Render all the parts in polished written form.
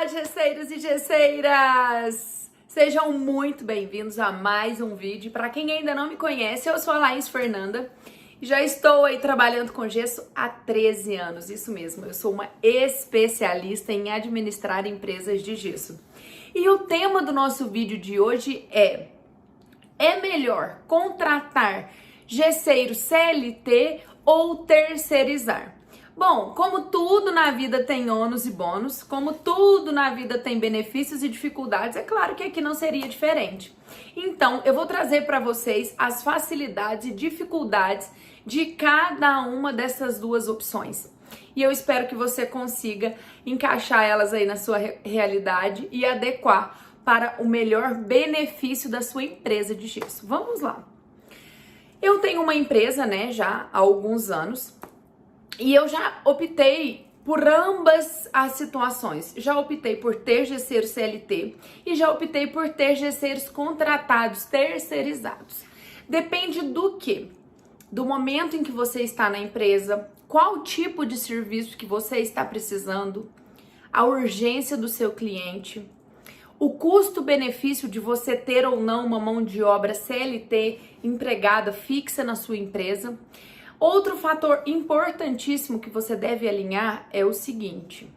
Olá, gesseiros e gesseiras! Sejam muito bem-vindos a mais um vídeo. Para quem ainda não me conhece, eu sou a Laís Fernanda e já estou aí trabalhando com gesso há 13 anos. Isso mesmo, eu sou uma especialista em administrar empresas de gesso. E o tema do nosso vídeo de hoje é melhor contratar gesseiro CLT ou terceirizar? Bom, como tudo na vida tem ônus e bônus, como tudo na vida tem benefícios e dificuldades, é claro que aqui não seria diferente. Então, eu vou trazer para vocês as facilidades e dificuldades de cada uma dessas duas opções. E eu espero que você consiga encaixar elas aí na sua realidade e adequar para o melhor benefício da sua empresa de gesso. Vamos lá. Eu tenho uma empresa, já há alguns anos. E eu já optei por ambas as situações. Já optei por ter gesseiro CLT e já optei por ter gesseiros contratados, terceirizados. Depende do quê? Do momento em que você está na empresa, qual tipo de serviço que você está precisando, a urgência do seu cliente, o custo-benefício de você ter ou não uma mão de obra CLT empregada fixa na sua empresa. Outro fator importantíssimo que você deve alinhar é o seguinte: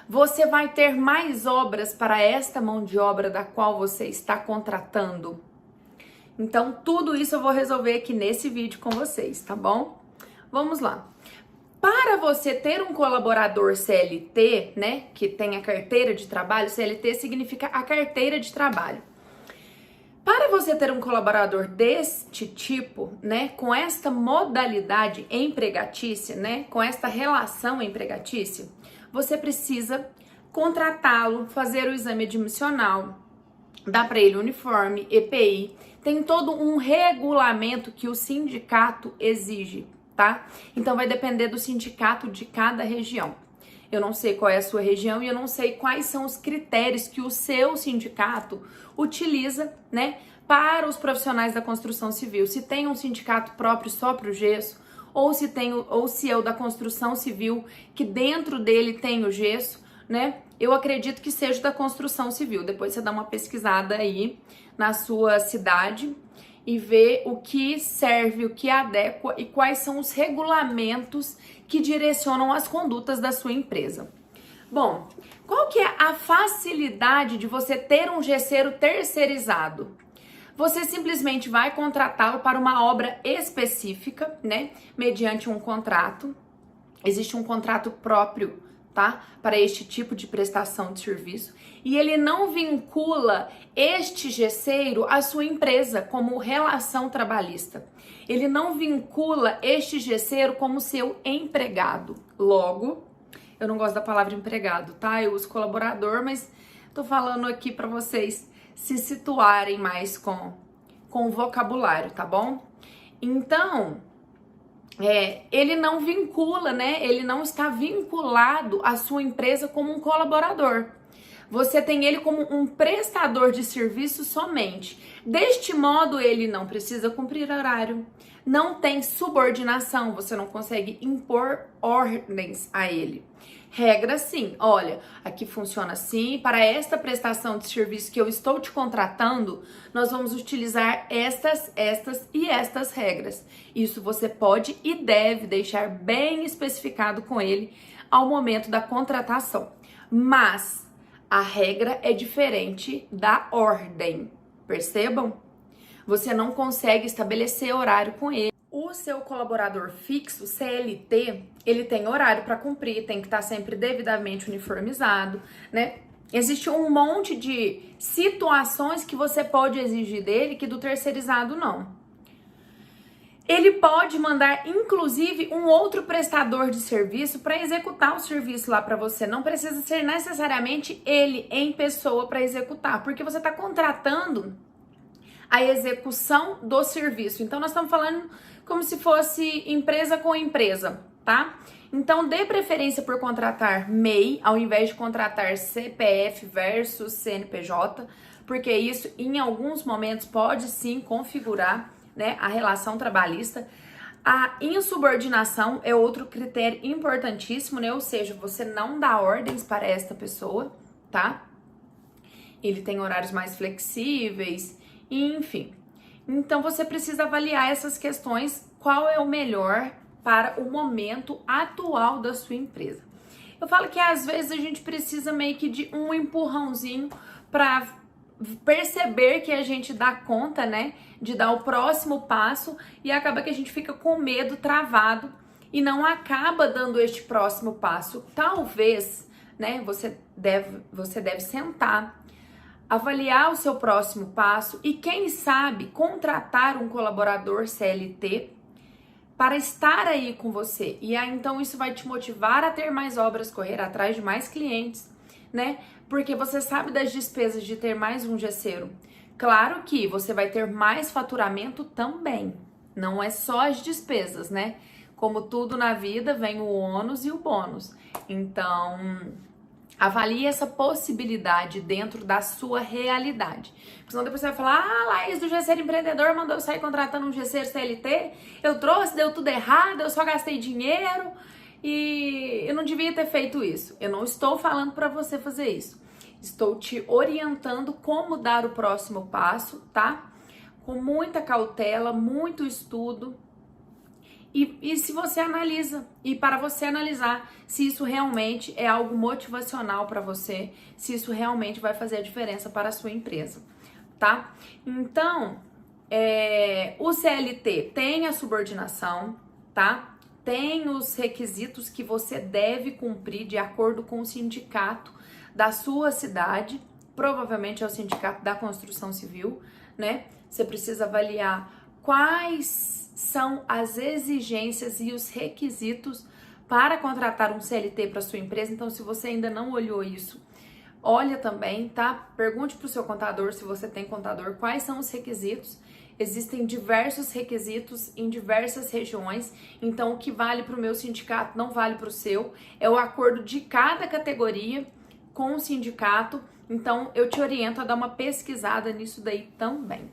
você vai ter mais obras para esta mão de obra da qual você está contratando? Então, tudo isso eu vou resolver aqui nesse vídeo com vocês, tá bom? Vamos lá. Para você ter um colaborador CLT, que tem a carteira de trabalho, CLT significa a carteira de trabalho. Para você ter um colaborador deste tipo, com esta modalidade empregatícia, com esta relação empregatícia, você precisa contratá-lo, fazer o exame admissional, dar para ele uniforme, EPI, tem todo um regulamento que o sindicato exige, tá? Então vai depender do sindicato de cada região. Eu não sei qual é a sua região e eu não sei quais são os critérios que o seu sindicato utiliza, para os profissionais da construção civil. Se tem um sindicato próprio só para o gesso, ou se é o da construção civil, que dentro dele tem o gesso, eu acredito que seja da construção civil. Depois você dá uma pesquisada aí na sua cidade e vê o que serve, o que adequa e quais são os regulamentos que direcionam as condutas da sua empresa. Bom, qual que é a facilidade de você ter um gesseiro terceirizado? Você simplesmente vai contratá-lo para uma obra específica, mediante um contrato. Existe um contrato próprio, tá? Para este tipo de prestação de serviço. E ele não vincula este gesseiro à sua empresa como relação trabalhista. Ele não vincula este gesseiro como seu empregado. Logo, eu não gosto da palavra empregado, tá? Eu uso colaborador, mas tô falando aqui para vocês se situarem mais com o vocabulário, tá bom? Então, ele não vincula, ele não está vinculado à sua empresa como um colaborador. Você tem ele como um prestador de serviço somente. Deste modo, ele não precisa cumprir horário, não tem subordinação, você não consegue impor ordens a ele. Regra sim, olha, aqui funciona assim, para esta prestação de serviço que eu estou te contratando, nós vamos utilizar estas e estas regras. Isso você pode e deve deixar bem especificado com ele ao momento da contratação. Mas a regra é diferente da ordem, percebam? Você não consegue estabelecer horário com ele. O seu colaborador fixo, CLT, ele tem horário para cumprir, tem que estar sempre devidamente uniformizado, Existe um monte de situações que você pode exigir dele que do terceirizado não. Ele pode mandar, inclusive, um outro prestador de serviço para executar o serviço lá para você. Não precisa ser necessariamente ele em pessoa para executar, porque você está contratando a execução do serviço. Então, nós estamos falando como se fosse empresa com empresa, tá? Então, dê preferência por contratar MEI, ao invés de contratar CPF versus CNPJ, porque isso, em alguns momentos, pode sim configurar, a relação trabalhista. A insubordinação é outro critério importantíssimo, né? Ou seja, você não dá ordens para esta pessoa, tá? Ele tem horários mais flexíveis, enfim. Então você precisa avaliar essas questões, qual é o melhor para o momento atual da sua empresa. Eu falo que às vezes a gente precisa meio que de um empurrãozinho para perceber que a gente dá conta, né, de dar o próximo passo, e acaba que a gente fica com medo, travado e não acaba dando este próximo passo. Talvez, né, você deve sentar, avaliar o seu próximo passo e, quem sabe, contratar um colaborador CLT para estar aí com você. E aí, então, isso vai te motivar a ter mais obras, correr atrás de mais clientes, né? Porque você sabe das despesas de ter mais um gesseiro. Claro que você vai ter mais faturamento também. Não é só as despesas, né? Como tudo na vida, vem o ônus e o bônus. Então, avalie essa possibilidade dentro da sua realidade. Porque senão depois você vai falar: ah, Laís do Gesseiro Empreendedor mandou eu sair contratando um gesseiro CLT, eu trouxe, deu tudo errado, eu só gastei dinheiro e eu não devia ter feito isso. Eu não estou falando para você fazer isso. Estou te orientando como dar o próximo passo, tá? Com muita cautela, muito estudo. E se você analisa, e para você analisar se isso realmente é algo motivacional para você, se isso realmente vai fazer a diferença para a sua empresa, tá? Então, o CLT tem a subordinação, tá? Tem os requisitos que você deve cumprir de acordo com o sindicato da sua cidade, provavelmente é o sindicato da construção civil, né? Você precisa avaliar quais são as exigências e os requisitos para contratar um CLT para sua empresa. Então, se você ainda não olhou isso, olha também, tá? Pergunte para o seu contador, se você tem contador, quais são os requisitos. Existem diversos requisitos em diversas regiões, então o que vale para o meu sindicato não vale para o seu. É o acordo de cada categoria com o sindicato, então eu te oriento a dar uma pesquisada nisso daí também.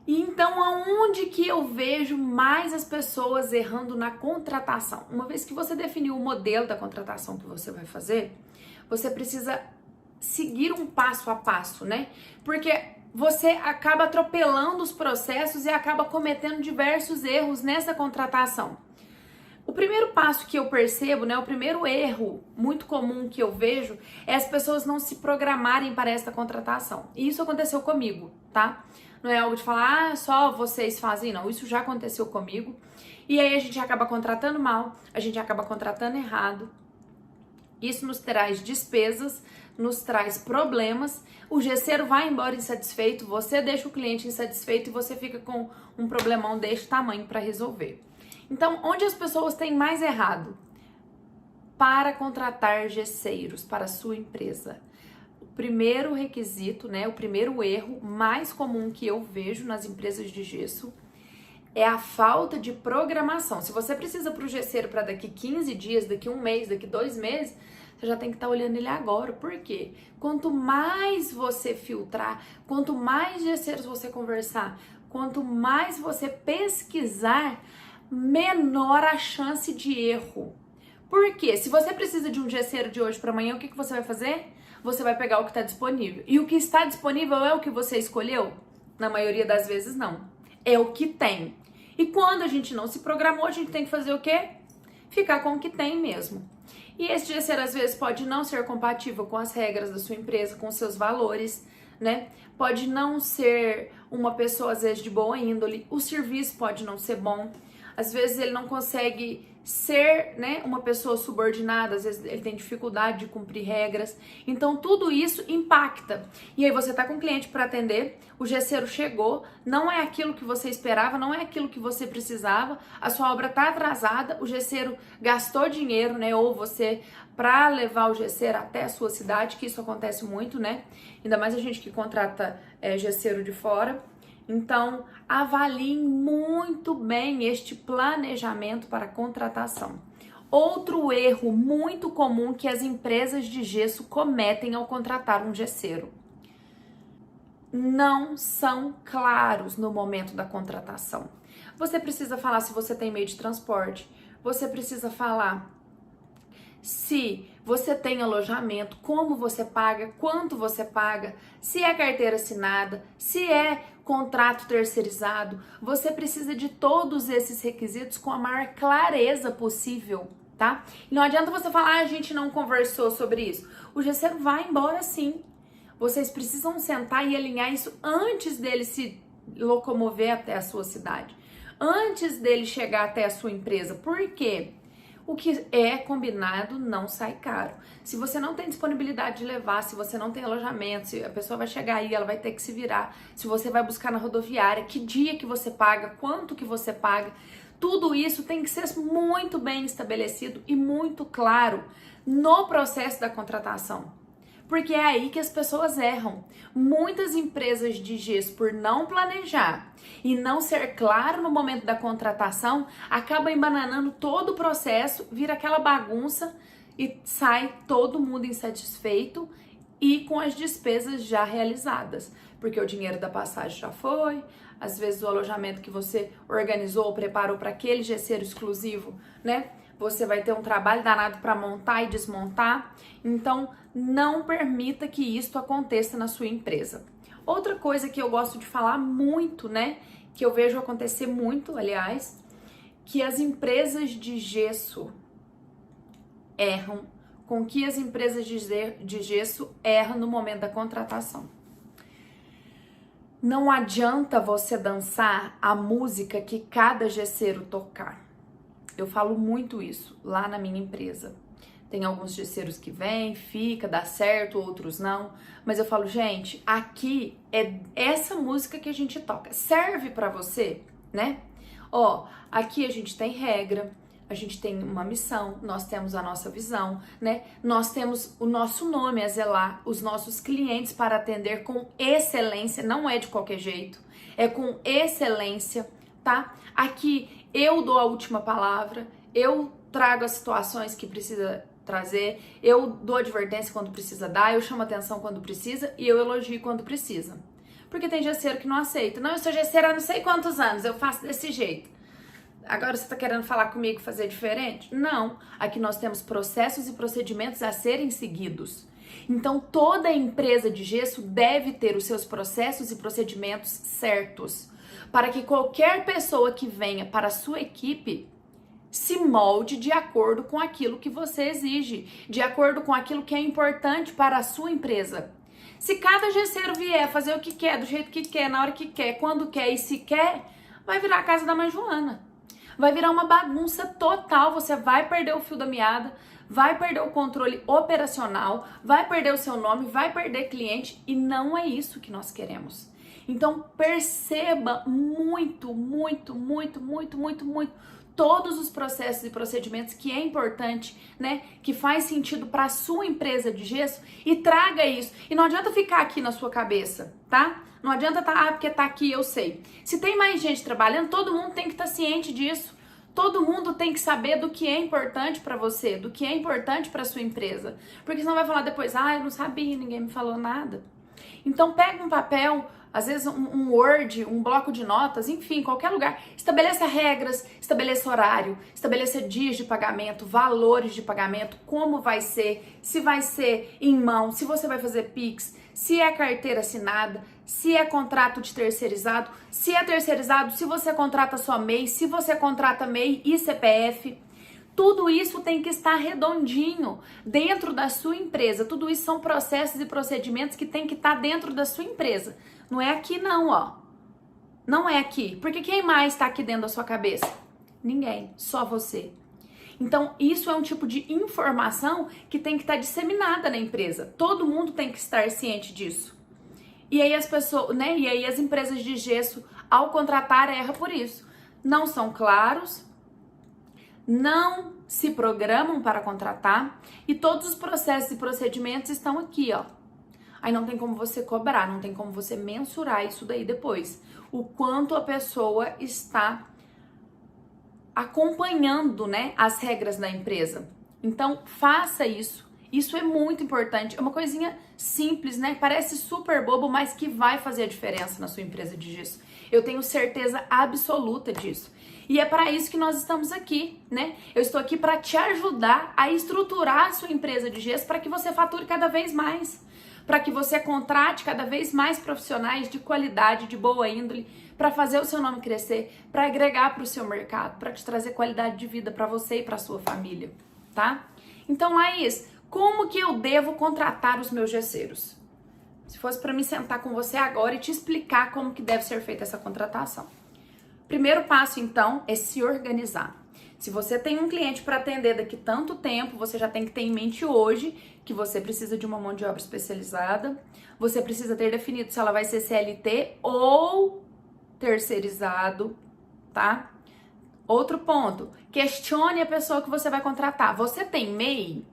E então, aonde que eu vejo mais as pessoas errando na contratação? Uma vez que você definiu o modelo da contratação que você vai fazer, você precisa seguir um passo a passo, né? Porque você acaba atropelando os processos e acaba cometendo diversos erros nessa contratação. O primeiro passo que eu percebo, né, o primeiro erro muito comum que eu vejo é as pessoas não se programarem para esta contratação. E isso aconteceu comigo, tá? Não é algo de falar, ah, só vocês fazem, não. Isso já aconteceu comigo. E aí a gente acaba contratando mal, a gente acaba contratando errado. Isso nos traz despesas, nos traz problemas. O gesseiro vai embora insatisfeito, você deixa o cliente insatisfeito e você fica com um problemão deste tamanho para resolver. Então, onde as pessoas têm mais errado? Para contratar gesseiros para a sua empresa. O primeiro requisito, né, o primeiro erro mais comum que eu vejo nas empresas de gesso é a falta de programação. Se você precisa para o gesseiro para daqui 15 dias, daqui um mês, daqui 2 meses, você já tem que estar olhando ele agora. Por quê? Quanto mais você filtrar, quanto mais gesseiros você conversar, quanto mais você pesquisar, menor a chance de erro. Por quê? Se você precisa de um gesseiro de hoje para amanhã, o que você vai fazer? Você vai pegar o que está disponível. E o que está disponível é o que você escolheu? Na maioria das vezes, não. É o que tem. E quando a gente não se programou, a gente tem que fazer o quê? Ficar com o que tem mesmo. E esse gesseiro, às vezes, pode não ser compatível com as regras da sua empresa, com seus valores, né? Pode não ser uma pessoa, às vezes, de boa índole. O serviço pode não ser bom. Às vezes ele não consegue ser, né, uma pessoa subordinada, às vezes ele tem dificuldade de cumprir regras. Então tudo isso impacta. E aí você tá com um cliente para atender, o gesseiro chegou, não é aquilo que você esperava, não é aquilo que você precisava, a sua obra tá atrasada, o gesseiro gastou dinheiro, né, ou você para levar o gesseiro até a sua cidade, que isso acontece muito, né? Ainda mais a gente que contrata gesseiro de fora. Então, avaliem muito bem este planejamento para contratação. Outro erro muito comum que as empresas de gesso cometem ao contratar um gesseiro: não são claros no momento da contratação. Você precisa falar se você tem meio de transporte. Você precisa falar se você tem alojamento, como você paga, quanto você paga, se é carteira assinada, se é contrato terceirizado. Você precisa de todos esses requisitos com a maior clareza possível, tá? E não adianta você falar, a gente não conversou sobre isso. O gesseiro vai embora sim. Vocês precisam sentar e alinhar isso antes dele se locomover até a sua cidade, antes dele chegar até a sua empresa. Por quê? O que é combinado não sai caro. Se você não tem disponibilidade de levar, se você não tem alojamento, se a pessoa vai chegar aí, ela vai ter que se virar, se você vai buscar na rodoviária, que dia que você paga, quanto que você paga, tudo isso tem que ser muito bem estabelecido e muito claro no processo da contratação. Porque é aí que as pessoas erram. Muitas empresas de gesso, por não planejar e não ser claro no momento da contratação, acabam embananando todo o processo, vira aquela bagunça e sai todo mundo insatisfeito e com as despesas já realizadas. Porque o dinheiro da passagem já foi, às vezes o alojamento que você organizou ou preparou para aquele gesseiro exclusivo, né? Você vai ter um trabalho danado para montar e desmontar. Então, não permita que isso aconteça na sua empresa. Outra coisa que eu gosto de falar muito, né? Que eu vejo acontecer muito, aliás, que as empresas de gesso erram, com que as empresas de gesso erram no momento da contratação. Não adianta você dançar a música que cada gesseiro tocar. Eu falo muito isso lá na minha empresa. Tem alguns gesseiros que vêm, fica, dá certo, outros não. Mas eu falo, gente, aqui é essa música que a gente toca. Serve pra você, né? Ó, aqui a gente tem regra, a gente tem uma missão, nós temos a nossa visão, né? Nós temos o nosso nome a zelar, os nossos clientes para atender com excelência, não é de qualquer jeito, é com excelência, tá? Aqui eu dou a última palavra, eu trago as situações que precisa trazer, eu dou advertência quando precisa dar, eu chamo atenção quando precisa e eu elogio quando precisa. Porque tem gesseiro que não aceita. Não, eu sou gesseira há não sei quantos anos, eu faço desse jeito. Agora você tá querendo falar comigo fazer diferente? Não. Aqui nós temos processos e procedimentos a serem seguidos. Então toda empresa de gesso deve ter os seus processos e procedimentos certos, para que qualquer pessoa que venha para a sua equipe se molde de acordo com aquilo que você exige, de acordo com aquilo que é importante para a sua empresa. Se cada gesseiro vier fazer o que quer, do jeito que quer, na hora que quer, quando quer e se quer, vai virar a casa da mãe Joana. Vai virar uma bagunça total, você vai perder o fio da meada, vai perder o controle operacional, vai perder o seu nome, vai perder cliente e não é isso que nós queremos. Então perceba muito todos os processos e procedimentos que é importante, né, que faz sentido para a sua empresa de gesso e traga isso. E não adianta ficar aqui na sua cabeça, tá? Não adianta porque tá aqui, eu sei. Se tem mais gente trabalhando, todo mundo tem que estar ciente disso. Todo mundo tem que saber do que é importante para você, do que é importante para sua empresa. Porque senão vai falar depois, eu não sabia, ninguém me falou nada. Então pega um papel, às vezes um Word, um bloco de notas, enfim, qualquer lugar. Estabeleça regras, estabeleça horário, estabeleça dias de pagamento, valores de pagamento, como vai ser, se vai ser em mão, se você vai fazer Pix, se é carteira assinada, se é contrato de terceirizado, se é terceirizado, se você contrata só MEI, se você contrata MEI e CPF. Tudo isso tem que estar redondinho dentro da sua empresa. Tudo isso são processos e procedimentos que tem que estar dentro da sua empresa. Não é aqui não, ó. Não é aqui. Porque quem mais está aqui dentro da sua cabeça? Ninguém, só você. Então, isso é um tipo de informação que tem que estar disseminada na empresa. Todo mundo tem que estar ciente disso. E aí as pessoas, né? E aí as empresas de gesso, ao contratar, erram por isso. Não são claros, não se programam para contratar e todos os processos e procedimentos estão aqui, ó. Aí não tem como você cobrar, não tem como você mensurar isso daí depois. O quanto a pessoa está acompanhando, né, as regras da empresa. Então, faça isso Isso é muito importante, é uma coisinha simples, né? Parece super bobo, mas que vai fazer a diferença na sua empresa de gesso. Eu tenho certeza absoluta disso. E é para isso que nós estamos aqui, né? Eu estou aqui para te ajudar a estruturar a sua empresa de gesso para que você fature cada vez mais, para que você contrate cada vez mais profissionais de qualidade, de boa índole, para fazer o seu nome crescer, para agregar para o seu mercado, para te trazer qualidade de vida para você e para sua família, tá? Então, Laís, como que eu devo contratar os meus gesseiros? Se fosse para me sentar com você agora e te explicar como que deve ser feita essa contratação. Primeiro passo, então, é se organizar. Se você tem um cliente para atender daqui tanto tempo, você já tem que ter em mente hoje que você precisa de uma mão de obra especializada, você precisa ter definido se ela vai ser CLT ou terceirizado, tá? Outro ponto, questione a pessoa que você vai contratar. Você tem MEI?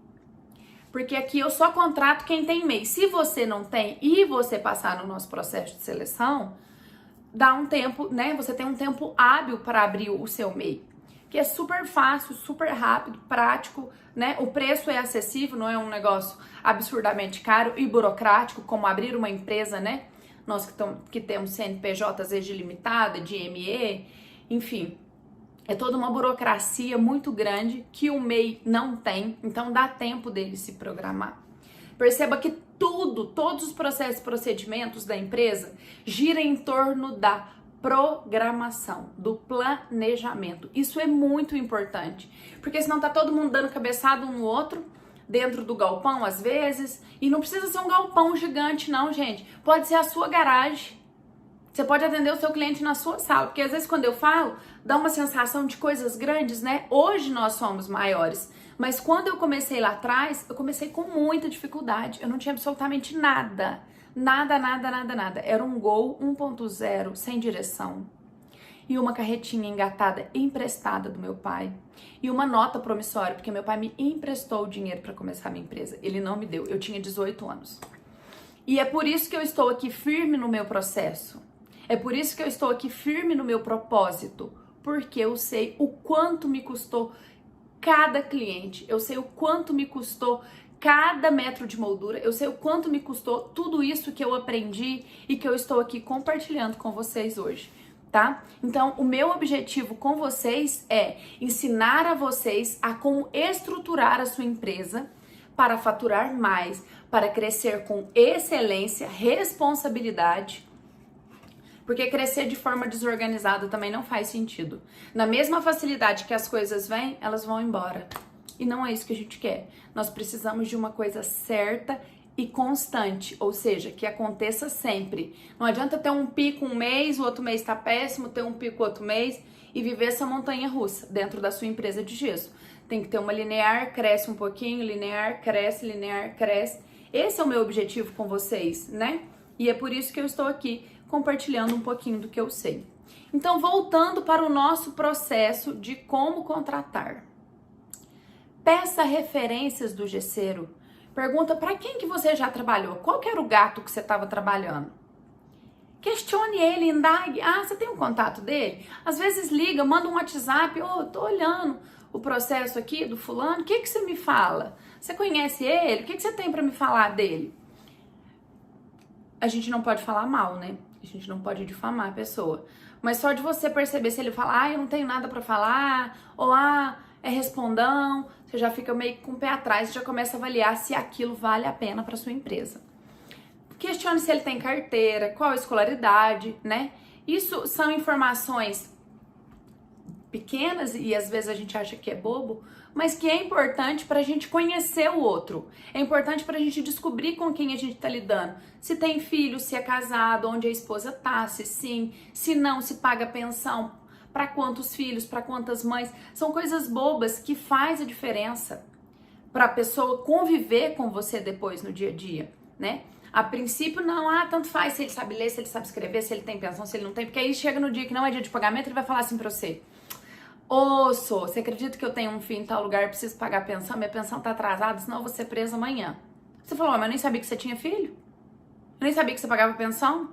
Porque aqui eu só contrato quem tem MEI. Se você não tem e você passar no nosso processo de seleção, dá um tempo, né? Você tem um tempo hábil para abrir o seu MEI, que é super fácil, super rápido, prático, né? O preço é acessível, não é um negócio absurdamente caro e burocrático, como abrir uma empresa, né? Nós que temos CNPJs limitada, de ME, enfim, é toda uma burocracia muito grande que o MEI não tem, então dá tempo dele se programar. Perceba que todos os processos e procedimentos da empresa giram em torno da programação, do planejamento. Isso é muito importante, porque senão tá todo mundo dando cabeçada um no outro, dentro do galpão às vezes, e não precisa ser um galpão gigante não, gente. Pode ser a sua garagem. Você pode atender o seu cliente na sua sala, porque às vezes quando eu falo, dá uma sensação de coisas grandes, né? Hoje nós somos maiores, mas quando eu comecei lá atrás, eu comecei com muita dificuldade. Eu não tinha absolutamente nada. Nada. Era um Gol 1.0 sem direção. E uma carretinha engatada emprestada do meu pai. E uma nota promissória, porque meu pai me emprestou o dinheiro para começar a minha empresa. Ele não me deu, eu tinha 18 anos. E é por isso que eu estou aqui firme no meu processo. É por isso que eu estou aqui firme no meu propósito. Porque eu sei o quanto me custou cada cliente. Eu sei o quanto me custou cada metro de moldura. Eu sei o quanto me custou tudo isso que eu aprendi e que eu estou aqui compartilhando com vocês hoje. Tá? Então, o meu objetivo com vocês é ensinar a vocês a como estruturar a sua empresa para faturar mais, para crescer com excelência, responsabilidade, porque crescer de forma desorganizada também não faz sentido. Na mesma facilidade que as coisas vêm, elas vão embora. E não é isso que a gente quer. Nós precisamos de uma coisa certa e constante, ou seja, que aconteça sempre. Não adianta ter um pico um mês, o outro mês tá péssimo, ter um pico outro mês e viver essa montanha russa dentro da sua empresa de gesso. Tem que ter uma linear, cresce um pouquinho, linear, cresce, linear, cresce. Esse é o meu objetivo com vocês, né? E é por isso que eu estou aqui compartilhando um pouquinho do que eu sei. Então, voltando para o nosso processo de como contratar. Peça referências do gesseiro. Pergunta para quem que você já trabalhou, qual que era o gato que você estava trabalhando. Questione ele, indague. Ah, você tem um contato dele? Às vezes liga, manda um WhatsApp. Tô olhando o processo aqui do fulano, o que que você me fala? Você conhece ele? O que que você tem para me falar dele? A gente não pode falar mal, né? A gente não pode difamar a pessoa. Mas só de você perceber se ele fala, eu não tenho nada para falar, ou é respondão, você já fica meio com o pé atrás, já começa a avaliar se aquilo vale a pena para sua empresa. Questione se ele tem carteira, qual a escolaridade, né? Isso são informações pequenas e às vezes a gente acha que é bobo, mas que é importante para a gente conhecer o outro. É importante para a gente descobrir com quem a gente está lidando. Se tem filho, se é casado, onde a esposa tá, se sim, se não, se paga pensão, para quantos filhos, para quantas mães. São coisas bobas que faz a diferença para a pessoa conviver com você depois no dia a dia, né? A princípio não, tanto faz se ele sabe ler, se ele sabe escrever, se ele tem pensão, se ele não tem, porque aí chega no dia que não é dia de pagamento, ele vai falar assim pra você: você acredita que eu tenho um filho em tal lugar, preciso pagar a pensão, minha pensão tá atrasada, senão eu vou ser presa amanhã. Você falou, mas eu nem sabia que você tinha filho? Eu nem sabia que você pagava pensão?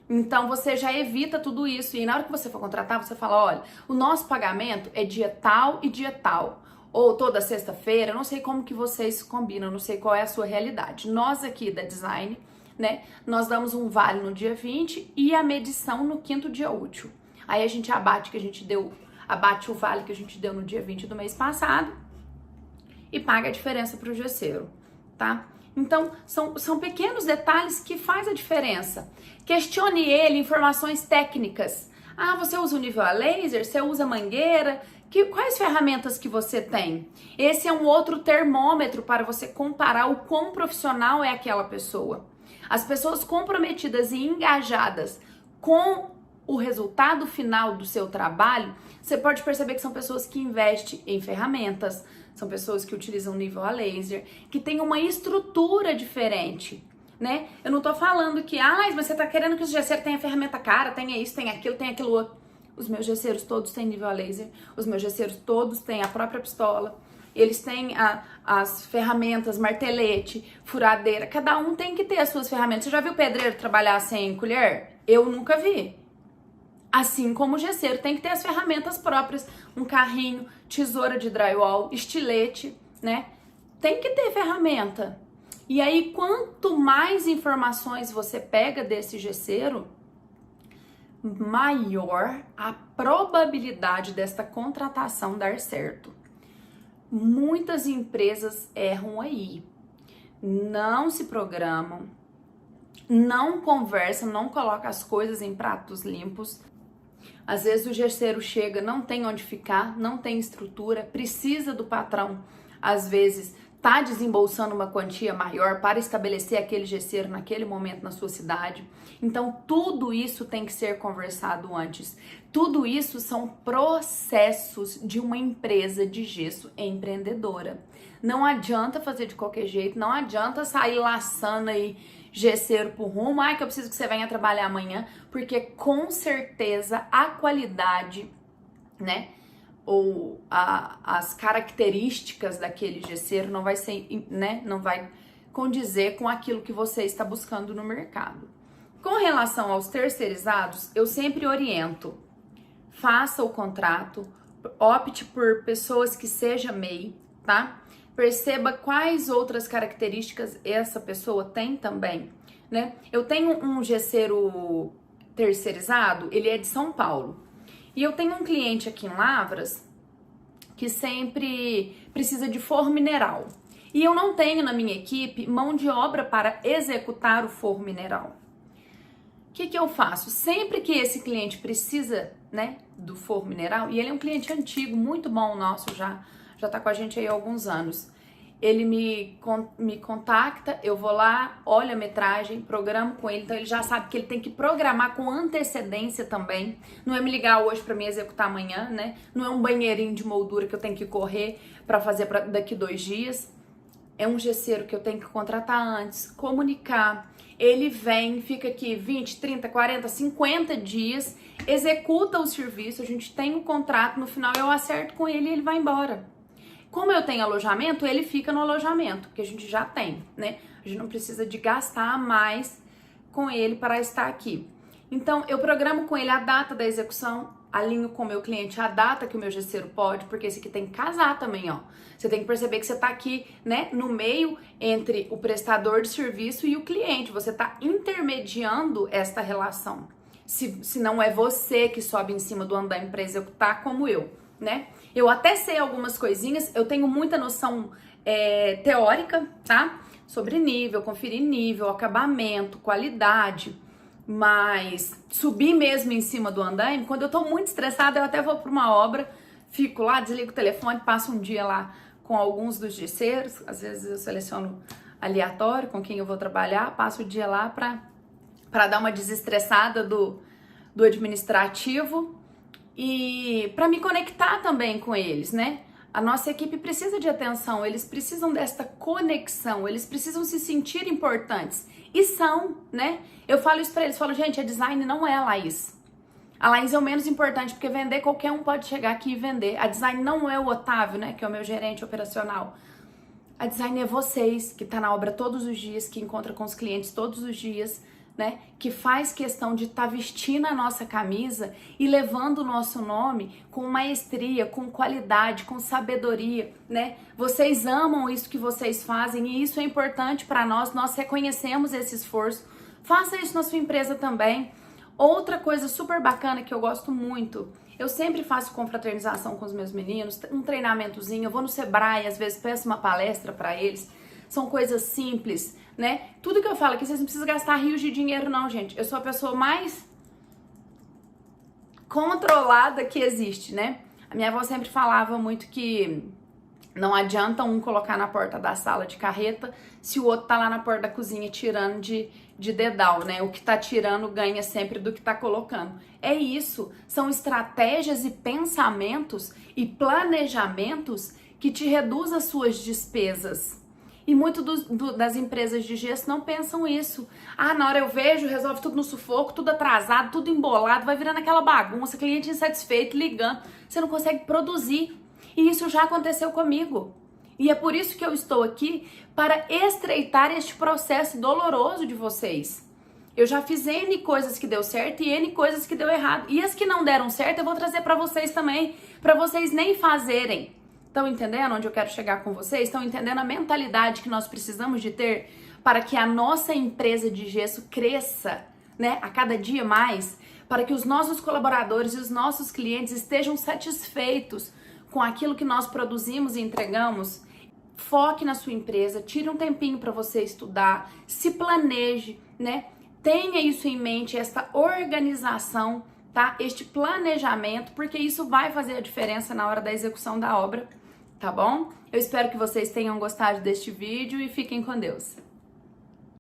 Então você já evita tudo isso, e na hora que você for contratar, você fala, olha, o nosso pagamento é dia tal e dia tal. ou toda sexta-feira, eu não sei como que vocês combinam, não sei qual é a sua realidade. Nós aqui da Design, né, nós damos um vale no dia 20 e a medição no 5º dia útil. Aí a gente abate o vale que a gente deu no dia 20 do mês passado e paga a diferença para o gesseiro, tá? Então, são pequenos detalhes que faz a diferença. Questione ele, informações técnicas. Ah, você usa o nível a laser? Você usa mangueira? Quais ferramentas que você tem? Esse é um outro termômetro para você comparar o quão profissional é aquela pessoa. As pessoas comprometidas e engajadas com o resultado final do seu trabalho, você pode perceber que são pessoas que investem em ferramentas, são pessoas que utilizam nível a laser, que tem uma estrutura diferente, né? Eu não tô falando que, mas você tá querendo que os gesseiros tenham ferramenta cara, tenha isso, tenha aquilo outro. Os meus gesseiros todos têm nível a laser, os meus gesseiros todos têm a própria pistola, eles têm as ferramentas, martelete, furadeira, cada um tem que ter as suas ferramentas. Você já viu o pedreiro trabalhar sem colher? Eu nunca vi. Assim como o gesseiro tem que ter as ferramentas próprias, um carrinho, tesoura de drywall, estilete, né? Tem que ter ferramenta. E aí, quanto mais informações você pega desse gesseiro, maior a probabilidade desta contratação dar certo. Muitas empresas erram aí, não se programam, não conversam, não colocam as coisas em pratos limpos. Às vezes o gesseiro chega, não tem onde ficar, não tem estrutura, precisa do patrão, às vezes tá desembolsando uma quantia maior para estabelecer aquele gesseiro naquele momento na sua cidade. Então tudo isso tem que ser conversado antes. Tudo isso são processos de uma empresa de gesso empreendedora. Não adianta fazer de qualquer jeito, não adianta sair laçando aí gesseiro por rumo, que eu preciso que você venha trabalhar amanhã, porque com certeza a qualidade, né, ou as características daquele gesseiro não vai ser, né, não vai condizer com aquilo que você está buscando no mercado. Com relação aos terceirizados, eu sempre oriento, faça o contrato, opte por pessoas que seja MEI, tá? Perceba quais outras características essa pessoa tem também, né? Eu tenho um gesseiro terceirizado, ele é de São Paulo. E eu tenho um cliente aqui em Lavras que sempre precisa de forro mineral. E eu não tenho na minha equipe mão de obra para executar o forro mineral. O que eu faço? Sempre que esse cliente precisa, né, do forro mineral, e ele é um cliente antigo, muito bom nosso, já tá com a gente aí há alguns anos. Ele me contacta, eu vou lá, olho a metragem, programo com ele, então ele já sabe que ele tem que programar com antecedência também. Não é me ligar hoje para me executar amanhã, né? Não é um banheirinho de moldura que eu tenho que correr para fazer daqui 2 dias. É um gesseiro que eu tenho que contratar antes, comunicar. Ele vem, fica aqui 20, 30, 40, 50 dias, executa o serviço, a gente tem um contrato, no final eu acerto com ele e ele vai embora. Como eu tenho alojamento, ele fica no alojamento, que a gente já tem, né? A gente não precisa de gastar mais com ele para estar aqui. Então, eu programo com ele a data da execução, alinho com o meu cliente a data que o meu gesseiro pode, porque esse aqui tem que casar também, ó. Você tem que perceber que você tá aqui, né, no meio entre o prestador de serviço e o cliente. Você tá intermediando esta relação. Se não é você que sobe em cima do andaime para executar, como eu, né? Eu até sei algumas coisinhas, eu tenho muita noção teórica, tá? Sobre nível, conferir nível, acabamento, qualidade, mas subir mesmo em cima do andaime, quando eu tô muito estressada, eu até vou para uma obra, fico lá, desligo o telefone, passo um dia lá com alguns dos gesseiros, às vezes eu seleciono aleatório com quem eu vou trabalhar, passo o dia lá para dar uma desestressada do administrativo, e para me conectar também com eles, né? A nossa equipe precisa de atenção, eles precisam desta conexão, eles precisam se sentir importantes. E são, né? Eu falo isso para eles, falo, gente, a design não é a Laís. A Laís é o menos importante, porque vender, qualquer um pode chegar aqui e vender. A design não é o Otávio, né? Que é o meu gerente operacional. A design é vocês, que tá na obra todos os dias, que encontra com os clientes todos os dias, né, que faz questão de estar vestindo a nossa camisa e levando o nosso nome com maestria, com qualidade, com sabedoria, né? Vocês amam isso que vocês fazem e isso é importante para nós reconhecemos esse esforço. Faça isso na sua empresa também. Outra coisa super bacana que eu gosto muito, eu sempre faço confraternização com os meus meninos, um treinamentozinho, eu vou no Sebrae, às vezes peço uma palestra para eles. São coisas simples, né? Tudo que eu falo aqui, vocês não precisam gastar rios de dinheiro não, gente. Eu sou a pessoa mais controlada que existe, né? A minha avó sempre falava muito que não adianta um colocar na porta da sala de carreta se o outro tá lá na porta da cozinha tirando de dedal, né? O que tá tirando ganha sempre do que tá colocando. É isso, são estratégias e pensamentos e planejamentos que te reduz as suas despesas. E muito das empresas de gesso não pensam isso. Ah, na hora eu vejo, resolve tudo no sufoco, tudo atrasado, tudo embolado, vai virando aquela bagunça, cliente insatisfeito, ligando, você não consegue produzir. E isso já aconteceu comigo. E é por isso que eu estou aqui, para estreitar este processo doloroso de vocês. Eu já fiz N coisas que deu certo e N coisas que deu errado. E as que não deram certo eu vou trazer para vocês também, para vocês nem fazerem. Estão entendendo onde eu quero chegar com vocês? Estão entendendo a mentalidade que nós precisamos de ter para que a nossa empresa de gesso cresça, né, a cada dia mais, para que os nossos colaboradores e os nossos clientes estejam satisfeitos com aquilo que nós produzimos e entregamos? Foque na sua empresa, tire um tempinho para você estudar, se planeje, né? Tenha isso em mente, esta organização, tá? Este planejamento, porque isso vai fazer a diferença na hora da execução da obra, tá bom? Eu espero que vocês tenham gostado deste vídeo e fiquem com Deus.